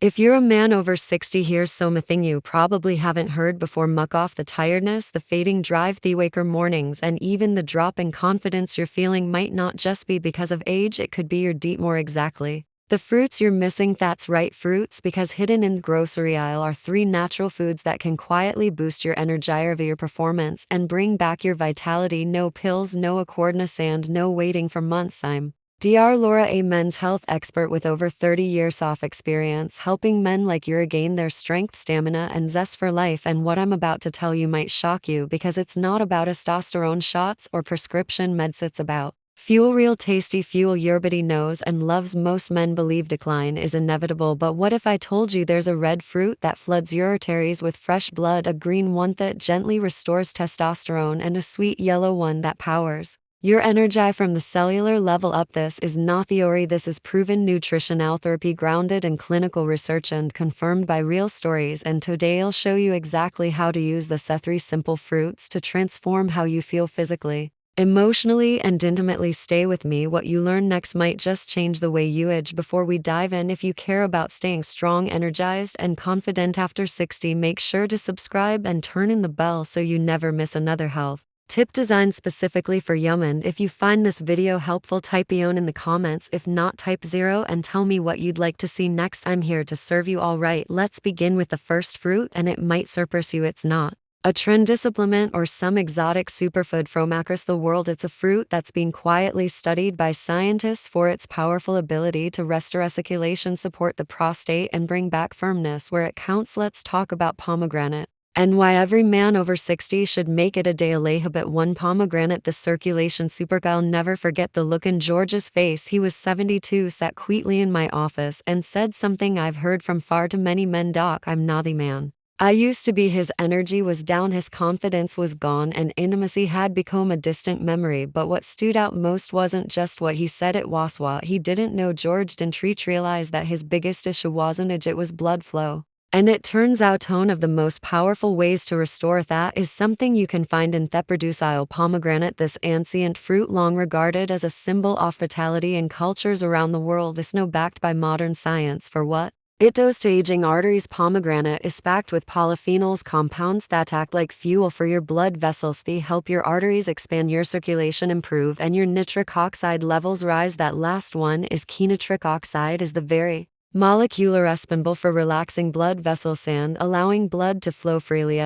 If you're a man over 60, here's something you probably haven't heard before. Muck off the tiredness, the fading drive, the waker mornings, and even the drop in confidence you're feeling might not just be because of age, it could be your deep more exactly. The fruits you're missing, that's right, fruits, because hidden in the grocery aisle are three natural foods that can quietly boost your energy, your performance, and bring back your vitality. No pills, no accordness, and no waiting for months. I'm Dr. Laura, a men's health expert with over 30 years of experience helping men like you regain their strength, stamina, and zest for life. And what I'm about to tell you might shock you because it's not about testosterone shots or prescription meds, it's about fuel, real tasty fuel your body knows and loves. Most men believe decline is inevitable, but what if I told you there's a red fruit that floods your arteries with fresh blood, a green one that gently restores testosterone, and a sweet yellow one that powers your energy from the cellular level up? This is not theory, this is proven nutritional therapy grounded in clinical research and confirmed by real stories, and today I'll show you exactly how to use the three simple fruits to transform how you feel physically, emotionally, and intimately. Stay with me, what you learn next might just change the way you age. Before we dive in, if you care about staying strong, energized, and confident after 60, make sure to subscribe and turn in the bell so you never miss another health tip designed specifically for women. If you find this video helpful, type "ion" in the comments. If not, type 0 and tell me what you'd like to see next. I'm here to serve you. Alright, let's begin with the first fruit, and it might surprise you. It's not a trendy supplement or some exotic superfood from across the world. It's a fruit that's been quietly studied by scientists for its powerful ability to restore circulation, support the prostate, and bring back firmness where it counts. Let's talk about pomegranate and why every man over 60 should make it a daily habit. 1. Pomegranate, the circulation superfood. I'll never forget the look in George's face. He was 72, sat quietly in my office, and said something I've heard from far too many men: "Doc, I'm not the man I used to be." His energy was down, his confidence was gone, and intimacy had become a distant memory. But what stood out most wasn't just what he said, it was what he didn't know. George didn't realize that his biggest issue wasn't age, it was blood flow. And it turns out one of the most powerful ways to restore that is something you can find in the produce aisle. Pomegranate, this ancient fruit long regarded as a symbol of vitality in cultures around the world, is now backed by modern science for what it does to aging arteries. Pomegranate is packed with polyphenols, compounds that act like fuel for your blood vessels. They help your arteries expand, your circulation improve, and your nitric oxide levels rise. That last one is key. Nitric oxide is the very molecular responsible for relaxing blood vessels and allowing blood to flow freely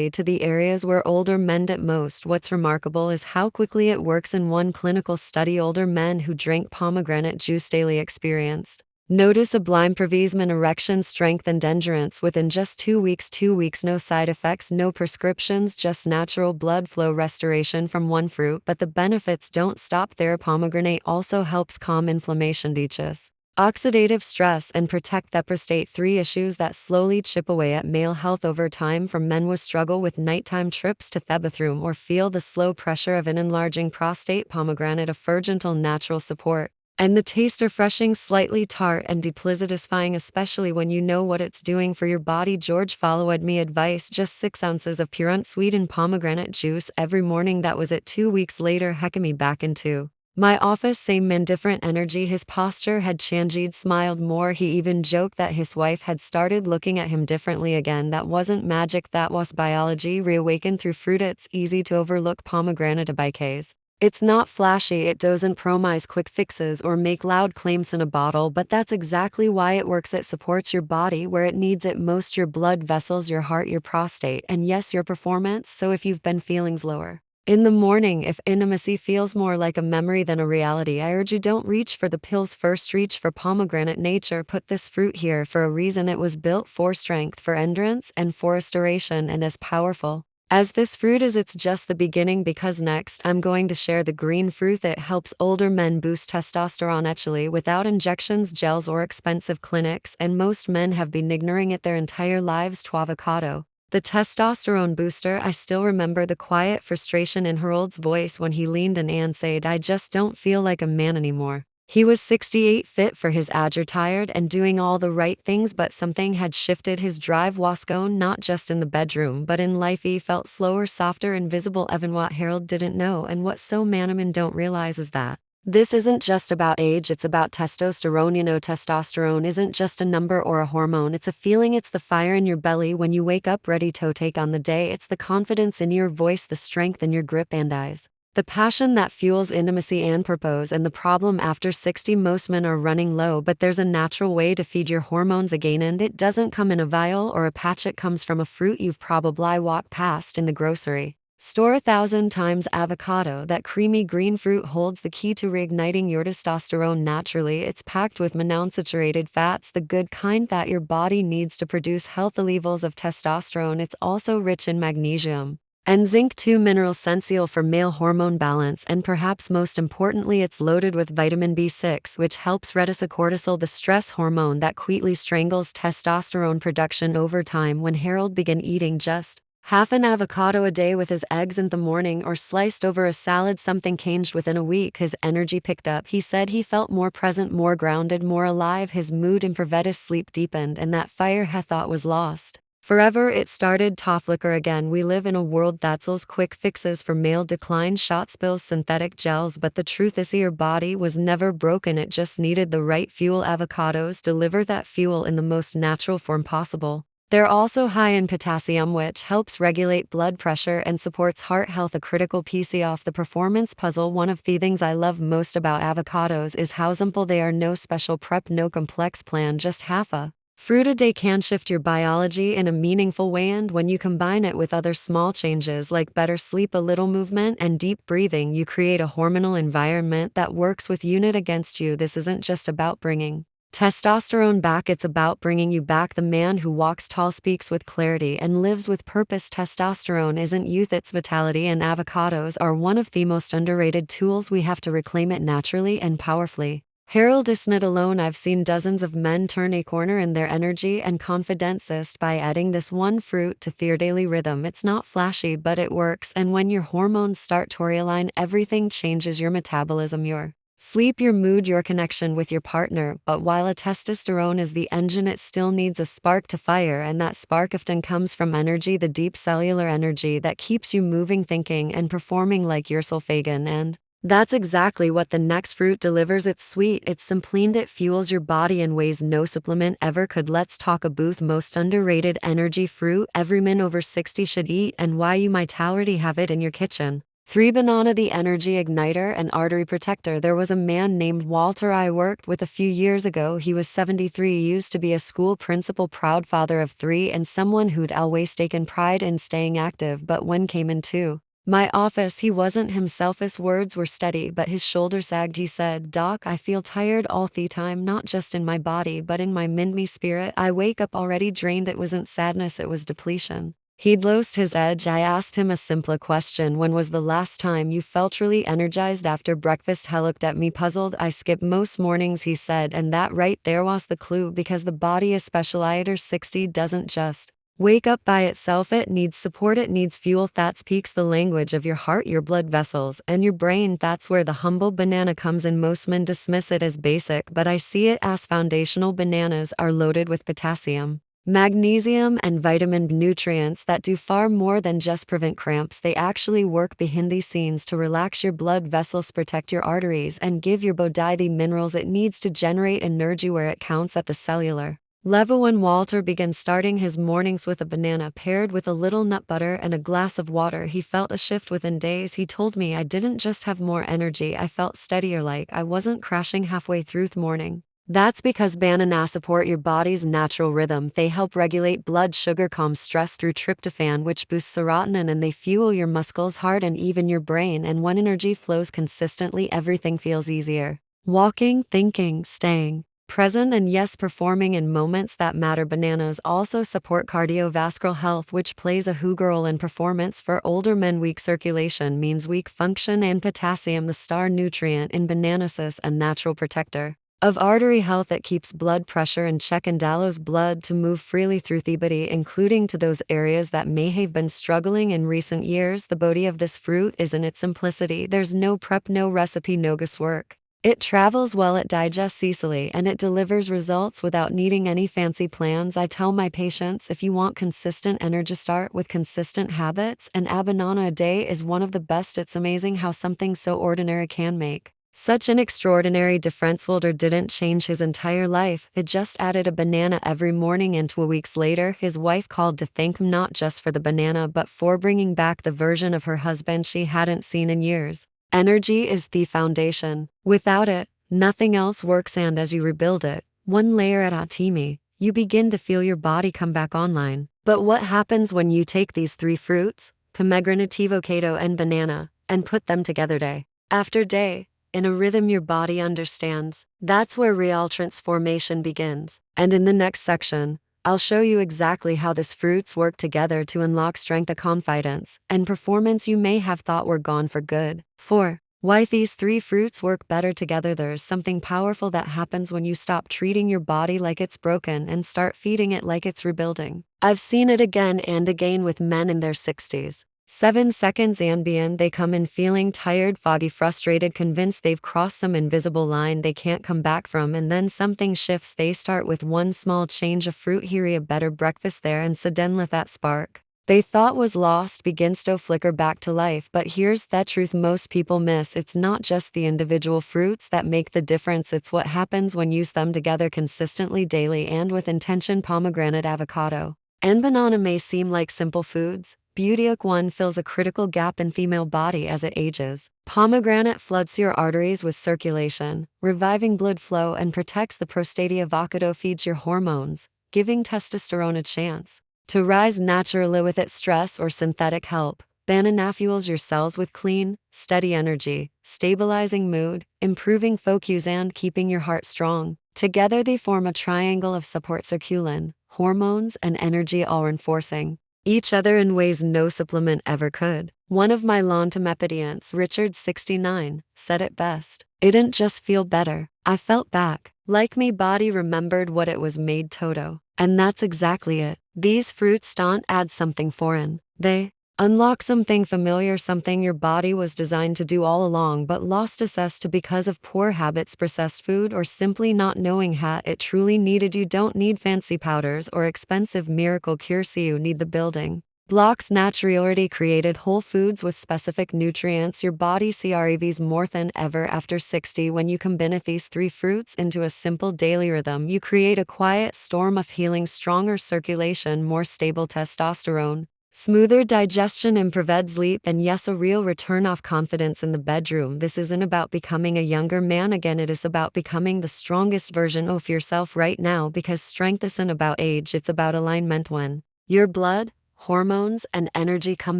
to the areas where older men get most. What's remarkable is how quickly it works. In one clinical study, older men who drank pomegranate juice daily experienced noticeable improvement, erection strength, and endurance within just 2 weeks. 2 weeks, no side effects, no prescriptions, just natural blood flow restoration from one fruit. But the benefits don't stop there. Pomegranate also helps calm inflammation, decrease oxidative stress, and protect the prostate, 3 issues that slowly chip away at male health over time. For men who struggle with nighttime trips to the bathroom or feel the slow pressure of an enlarging prostate, pomegranate offers gentle natural support. And the taste refreshing, slightly tart, and deeply satisfying, especially when you know what it's doing for your body. George followed me advice: just 6 ounces of pure unsweetened pomegranate juice every morning. That was it. 2 weeks later, heck me back into my office, same man, different energy. His posture had changed, smiled more. He even joked that his wife had started looking at him differently again. That wasn't magic, that was biology reawakened through fruit. It's easy to overlook pomegranate by case. It's not flashy, it doesn't promise quick fixes or make loud claims in a bottle, but that's exactly why it works. It supports your body where it needs it most: your blood vessels, your heart, your prostate, and yes, your performance. So if you've been feeling slower in the morning, if intimacy feels more like a memory than a reality, I urge you, don't reach for the pills first, reach for pomegranate. Nature put this fruit here for a reason. It was built for strength, for endurance, and for restoration, and as powerful as this fruit is, it's just the beginning, because next I'm going to share the green fruit that helps older men boost testosterone naturally without injections, gels, or expensive clinics, and most men have been ignoring it their entire lives. To avocado, the testosterone booster. I still remember the quiet frustration in Harold's voice when he leaned in and said, "I just don't feel like a man anymore." He was 68, fit for his age, tired, and doing all the right things, but something had shifted. His drive was gone, not just in the bedroom, but in life. He felt slower, softer, invisible. Even what Harold didn't know, and what so many men don't realize, is that This isn't just about age, it's about testosterone. Testosterone isn't just a number or a hormone, it's a feeling. It's the fire in your belly when you wake up ready to take on the day. It's the confidence in your voice, the strength in your grip and eyes, the passion that fuels intimacy and purpose. And the problem after 60, most men are running low, but there's a natural way to feed your hormones again, and it doesn't come in a vial or a patch. It comes from a fruit you've probably walked past in the grocery store 1,000 times. Avocado. That creamy green fruit holds the key to reigniting your testosterone naturally. It's packed with monounsaturated fats, the good kind that your body needs to produce healthy levels of testosterone. It's also rich in magnesium and zinc, two minerals essential for male hormone balance, and perhaps most importantly, it's loaded with vitamin B6, which helps reduce cortisol, the stress hormone that quietly strangles testosterone production over time. When Harold began eating just half an avocado a day with his eggs in the morning or sliced over a salad, something changed within a week. His energy picked up. He said he felt more present, more grounded, more alive. His mood improved, his sleep deepened, and that fire he thought was lost forever, it started to flicker again. We live in a world that sells quick fixes for male decline, shots, pills, synthetic gels, but the truth is your body was never broken. It just needed the right fuel. Avocados deliver that fuel in the most natural form possible. They're also high in potassium, which helps regulate blood pressure and supports heart health, a critical piece of the performance puzzle. One of the things I love most about avocados is how simple they are. No special prep, no complex plan, just half a fruit a day can shift your biology in a meaningful way. And when you combine it with other small changes like better sleep, a little movement, and deep breathing, you create a hormonal environment that works with unit against you. This isn't just about bringing testosterone back, it's about bringing you back. The man who walks tall, speaks with clarity, and lives with purpose. Testosterone isn't youth, it's vitality, and avocados are one of the most underrated tools we have to reclaim it naturally and powerfully. Harold isn't it alone. I've seen dozens of men turn a corner in their energy and confidence just by adding this one fruit to their daily rhythm. It's not flashy, but it works, and when your hormones start to realign, everything changes: your metabolism, your sleep, your mood, your connection with your partner. But while a testosterone is the engine, it still needs a spark to fire, and that spark often comes from energy, the deep cellular energy that keeps you moving, thinking, and performing like your sulfagan. And that's exactly what the next fruit delivers. It's sweet, it's simpline, it fuels your body in ways no supplement ever could. Let's talk a booth most underrated energy fruit every man over 60 should eat, and why you might already have it in your kitchen. 3. Banana, the energy igniter and artery protector. There was a man named Walter I worked with a few years ago. He was 73, used to be a school principal, proud father of 3, and someone who'd always taken pride in staying active. But when came into my office, he wasn't himself. His words were steady, but his shoulders sagged. He said, "Doc, I feel tired all the time, not just in my body, but in my mind, spirit. I wake up already drained." It wasn't sadness, it was depletion. He'd lost his edge. I asked him a simple question: when was the last time you felt really energized after breakfast? He looked at me puzzled. "I skip most mornings," he said, and that right there was the clue, because the body, especially after 60, doesn't just wake up by itself. It needs support, it needs fuel. That speaks the language of your heart, your blood vessels, and your brain. That's where the humble banana comes in. Most men dismiss it as basic, but I see it as foundational. Bananas are loaded with potassium, magnesium, and vitamin B, nutrients that do far more than just prevent cramps. They actually work behind the scenes to relax your blood vessels, protect your arteries, and give your body the minerals it needs to generate energy where it counts, at the cellular level. When Walter began starting his mornings with a banana paired with a little nut butter and a glass of water, he felt a shift within days. He told me, "I didn't just have more energy, I felt steadier, like I wasn't crashing halfway through the morning." That's because bananas support your body's natural rhythm. They help regulate blood sugar, calm stress through tryptophan, which boosts serotonin, and they fuel your muscles, heart, and even your brain. And when energy flows consistently, everything feels easier: walking, thinking, staying present, and yes, performing in moments that matter. Bananas also support cardiovascular health, which plays a huge role in performance. For older men, weak circulation means weak function, and potassium, the star nutrient in bananas, is a natural protector of artery health. It keeps blood pressure in check and allows blood to move freely through the body, including to those areas that may have been struggling in recent years. The beauty of this fruit is in its simplicity. There's no prep, no recipe, no guesswork. It travels well, it digests easily, and it delivers results without needing any fancy plans. I tell my patients, if you want consistent energy, start with consistent habits, and a banana a day is one of the best. It's amazing how something so ordinary can make Such an extraordinary difference. Wilder didn't change his entire life, it just added a banana every morning, and 2 weeks later, his wife called to thank him not just for the banana but for bringing back the version of her husband she hadn't seen in years. Energy is the foundation. Without it, nothing else works, and as you rebuild it, one layer at a time, you begin to feel your body come back online. But what happens when you take these three fruits, pomegranate, avocado, and banana, and put them together day after day, in a rhythm your body understands? That's where real transformation begins. And in the next section, I'll show you exactly how these fruits work together to unlock strength, confidence, and performance you may have thought were gone for good. 4. Why these three fruits work better together. There's something powerful that happens when you stop treating your body like it's broken and start feeding it like it's rebuilding. I've seen it again and again with men in their 60s. 7 seconds and beyond, they come in feeling tired, foggy, frustrated, convinced they've crossed some invisible line they can't come back from, and then something shifts. They start with one small change, of fruit here, a better breakfast there, and suddenly that spark they thought was lost begins to flicker back to life. But here's the truth most people miss: it's not just the individual fruits that make the difference, it's what happens when you use them together consistently, daily, and with intention. Pomegranate, avocado, and banana may seem like simple foods. Beauty one fills a critical gap in the female body as it ages. Pomegranate floods your arteries with circulation, reviving blood flow, and protects the prostate. Avocado feeds your hormones, giving testosterone a chance to rise naturally without stress or synthetic help. Banana fuels your cells with clean, steady energy, stabilizing mood, improving focus, and keeping your heart strong. Together they form a triangle of support: circulin, hormones, and energy, all reinforcing each other in ways no supplement ever could. One of my long-term patients, Richard, 69, said it best: "It didn't just feel better, I felt back. Like me body remembered what it was made toto." And that's exactly it. These fruits don't add something foreign. They unlock something familiar, something your body was designed to do all along but lost access to because of poor habits, processed food, or simply not knowing how it truly needed. You don't need fancy powders or expensive miracle cures, you need the building blocks naturally already created, whole foods with specific nutrients your body craves more than ever after 60. When you combine these three fruits into a simple daily rhythm, you create a quiet storm of healing: stronger circulation, more stable testosterone, smoother digestion, improved sleep, and yes, a real return of confidence in the bedroom. This isn't about becoming a younger man again, it is about becoming the strongest version of yourself right now, because strength isn't about age, it's about alignment. When your blood, hormones, and energy come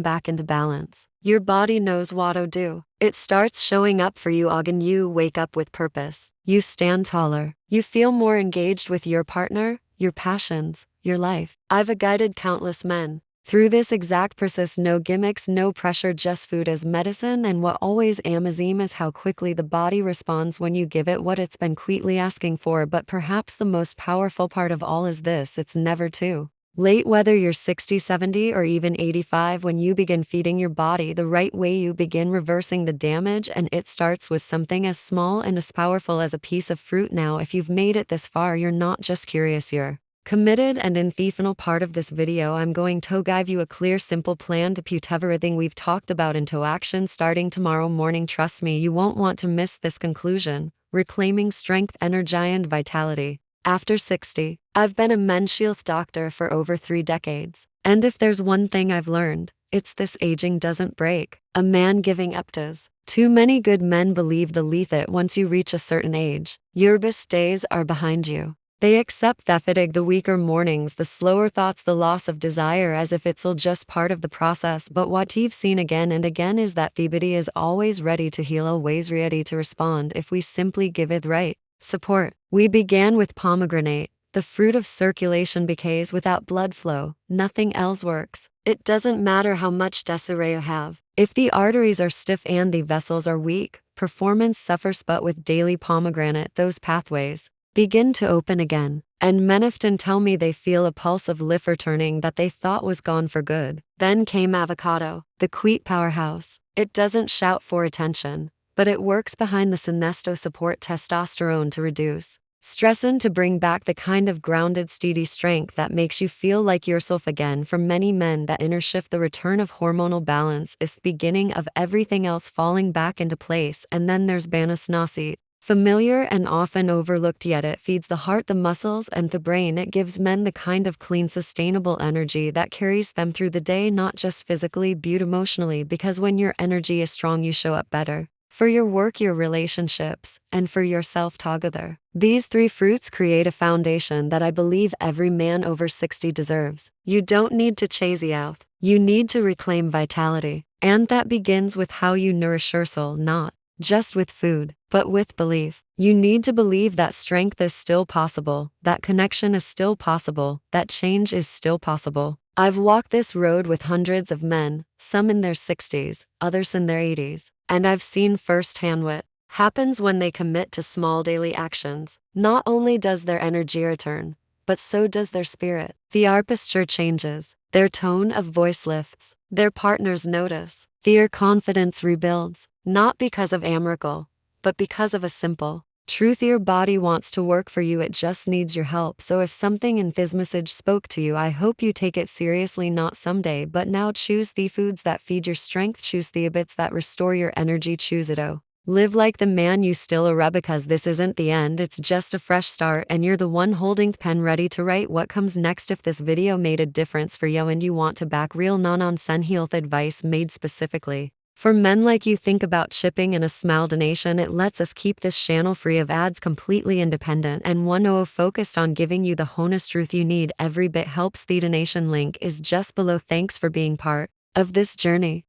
back into balance, your body knows what to do. It starts showing up for you again. You wake up with purpose. You stand taller. You feel more engaged with your partner, your passions, your life. I've guided countless men through this exact process. No gimmicks, no pressure, just food as medicine. And what always amazing is how quickly the body responds when you give it what it's been quietly asking for. But perhaps the most powerful part of all is this: it's never too late. Whether you're 60, 70, or even 85, when you begin feeding your body the right way, you begin reversing the damage, and it starts with something as small and as powerful as a piece of fruit. Now, if you've made it this far, you're not just curious, you're committed. And in the final part of this video, I'm going to give you a clear, simple plan to put everything we've talked about into action starting tomorrow morning. Trust me, you won't want to miss this conclusion: reclaiming strength, energy, and vitality after 60. I've been a men's health doctor for over 3 decades, and if there's one thing I've learned, it's this: aging doesn't break a man giving up does. Too many good men believe the leaf that once you reach a certain age, your best days are behind you. They accept the fatigue, the weaker mornings, the slower thoughts, the loss of desire, as if it's all just part of the process. But what you've seen again and again is that the body is always ready to heal, always ready to respond if we simply give it right support. We began with pomegranate, the fruit of circulation, because without blood flow, nothing else works. It doesn't matter how much desire you have. If the arteries are stiff and the vessels are weak, performance suffers. But with daily pomegranate, those pathways begin to open again. And men often tell me they feel a pulse of life returning that they thought was gone for good. Then came avocado, the quiet powerhouse. It doesn't shout for attention, but it works behind the scenes to support testosterone to reduce Stressin' to bring back the kind of grounded, steady strength that makes you feel like yourself again. For many men, that inner shift, the return of hormonal balance, is the beginning of everything else falling back into place. And then there's Banasnasi. Familiar and often overlooked, yet it feeds the heart, the muscles, and the brain. It gives men the kind of clean, sustainable energy that carries them through the day, not just physically but emotionally, because when your energy is strong, you show up better for your work, your relationships, and for yourself together. These three fruits create a foundation that I believe every man over 60 deserves. You don't need to chase youth. You need to reclaim vitality. And that begins with how you nourish your soul, not just with food, but with belief. You need to believe that strength is still possible, that connection is still possible, that change is still possible. I've walked this road with hundreds of men, some in their 60s, others in their 80s, and I've seen firsthand what happens when they commit to small daily actions. Not only does their energy return, but so does their spirit. Their posture changes, their tone of voice lifts, their partners notice, their confidence rebuilds, not because of a miracle, but because of a simple truth. Your body wants to work for you, it just needs your help. So if something in this message spoke to you, I hope you take it seriously, not someday, but now. Choose the foods that feed your strength, choose the habits that restore your energy, choose it. Oh, live like the man you still are, because this isn't the end, it's just a fresh start, and you're the one holding the pen ready to write what comes next. If this video made a difference for you and you want to back real non-nonsense health advice made specifically for men like you, think about chipping in a small donation. It lets us keep this channel free of ads, completely independent, and focused on giving you the honest truth you need. Every bit helps. The donation link is just below. Thanks for being part of this journey.